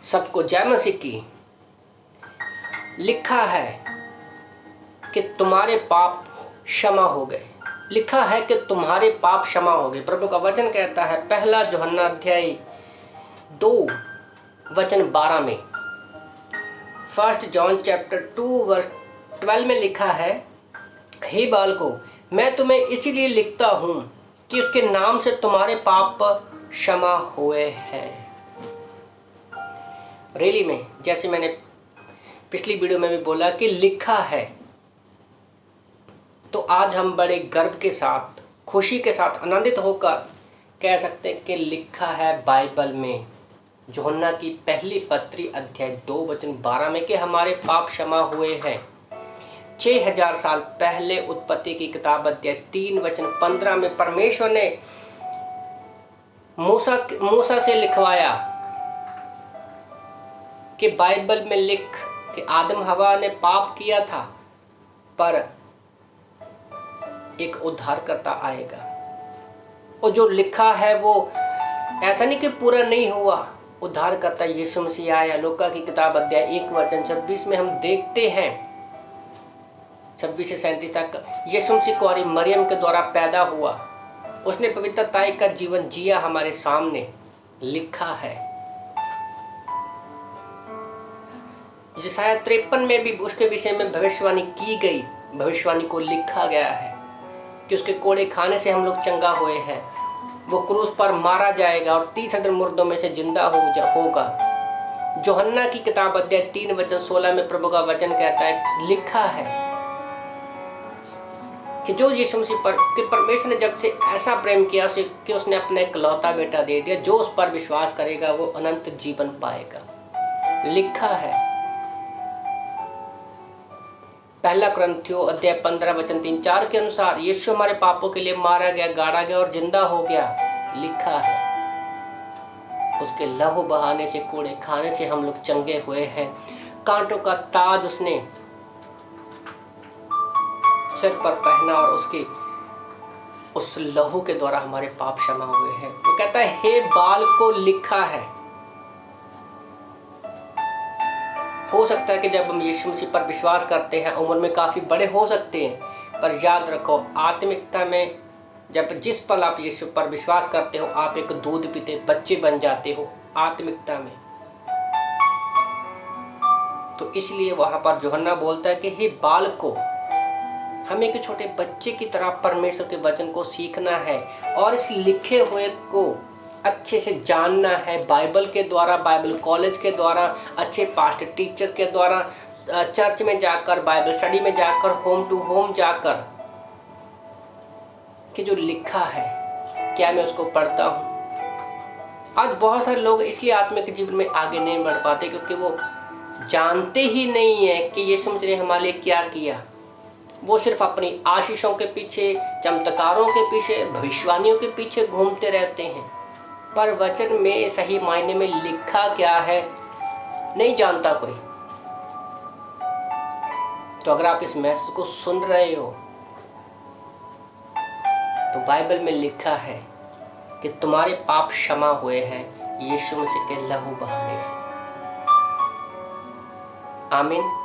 सबको जय मसीह की। लिखा है कि तुम्हारे पाप क्षमा हो गए। लिखा है कि तुम्हारे पाप क्षमा हो गए। प्रभु का वचन कहता है पहला यूहन्ना अध्याय 2 वचन 12 में, 1 जॉन चैप्टर 2 वर्स 12 में लिखा है, हे बालकों, मैं तुम्हें इसीलिए लिखता हूँ कि उसके नाम से तुम्हारे पाप क्षमा हुए हैं। रियली में, जैसे मैंने पिछली वीडियो में भी बोला कि लिखा है, तो आज हम बड़े गर्व के साथ, खुशी के साथ, आनंदित होकर कह सकते हैं कि लिखा है बाइबल में, यूहन्ना की पहली पत्री अध्याय 2 वचन 12 में कि हमारे पाप क्षमा हुए हैं। 6000 साल पहले उत्पत्ति की किताब अध्याय 3 वचन 15 में परमेश्वर ने मूसा से लिखवाया कि बाइबल में लिख कि आदम हवा ने पाप किया था, पर एक उद्धारकर्ता आएगा। और जो लिखा है वो ऐसा नहीं कि पूरा नहीं हुआ। उद्धारकर्ता यीशु मसीह आया। लूका की किताब अध्याय 1 वचन 26 में हम देखते हैं, 26 से 37 तक, यीशु मसीह कुंवारी मरियम के द्वारा पैदा हुआ। उसने पवित्रता का जीवन जिया हमारे सामने। लिखा है। यशायाह 53 में भी उसके विषय में भविष्यवाणी की गई। भविष्यवाणी को लिखा गया है कि उसके कोड़े खाने से हम लोग चंगा हुए हैं। वो क्रूस पर मारा जाएगा और 30 दिन मुर्दों में से जिंदा होगा। यूहन्ना की किताब अध्याय 3 वचन 16 में प्रभु का वचन कहता है, लिखा है कि जो यीशु मसीह पर कि परमेश्वर ने जग से ऐसा प्रेम किया उसे कि उसने अपना इकलौता बेटा दे दिया, जो उस पर विश्वास करेगा वो अनंत जीवन पाएगा। लिखा है। पहला कुरिन्थियों अध्याय 15 वचन 3-4 के अनुसार यीशु हमारे पापों के लिए मारा गया, गाड़ा गया और जिंदा हो गया। लिखा है। उसके लहू बहाने से, कोड़े खाने से हम लोग चंगे हुए हैं। कांटों का ताज उसने सिर पर पहना और उसके उस लहू के द्वारा हमारे पाप क्षमा हुए हैं। वो कहता है, हे बाल को लिखा है। हो सकता है कि जब हम यीशु मसीह पर विश्वास करते हैं, उम्र में काफ़ी बड़े हो सकते हैं, पर याद रखो, आत्मिकता में जब जिस पल आप यीशु पर विश्वास करते हो, आप एक दूध पीते बच्चे बन जाते हो आत्मिकता में। तो इसलिए वहाँ पर यूहन्ना बोलता है कि हे बालकों, हमें एक छोटे बच्चे की तरह परमेश्वर के वचन को सीखना है और इस लिखे हुए को अच्छे से जानना है। बाइबल के द्वारा, बाइबल कॉलेज के द्वारा, अच्छे पास्टर टीचर के द्वारा, चर्च में जाकर, बाइबल स्टडी में जाकर, होम टू होम जाकर, कि जो लिखा है क्या मैं उसको पढ़ता हूँ। आज बहुत सारे लोग इसलिए आत्मिक जीवन में आगे नहीं बढ़ पाते क्योंकि वो जानते ही नहीं है कि यीशु मसीह ने हमारे लिए क्या किया। वो सिर्फ अपनी आशीषों के पीछे, चमत्कारों के पीछे, भविष्यवाणियों के पीछे घूमते रहते हैं, पर वचन में सही मायने में लिखा क्या है नहीं जानता कोई। तो अगर आप इस मैसेज को सुन रहे हो, तो बाइबल में लिखा है कि तुम्हारे पाप क्षमा हुए हैं यीशु मसीह के लहू बहाने से। आमीन।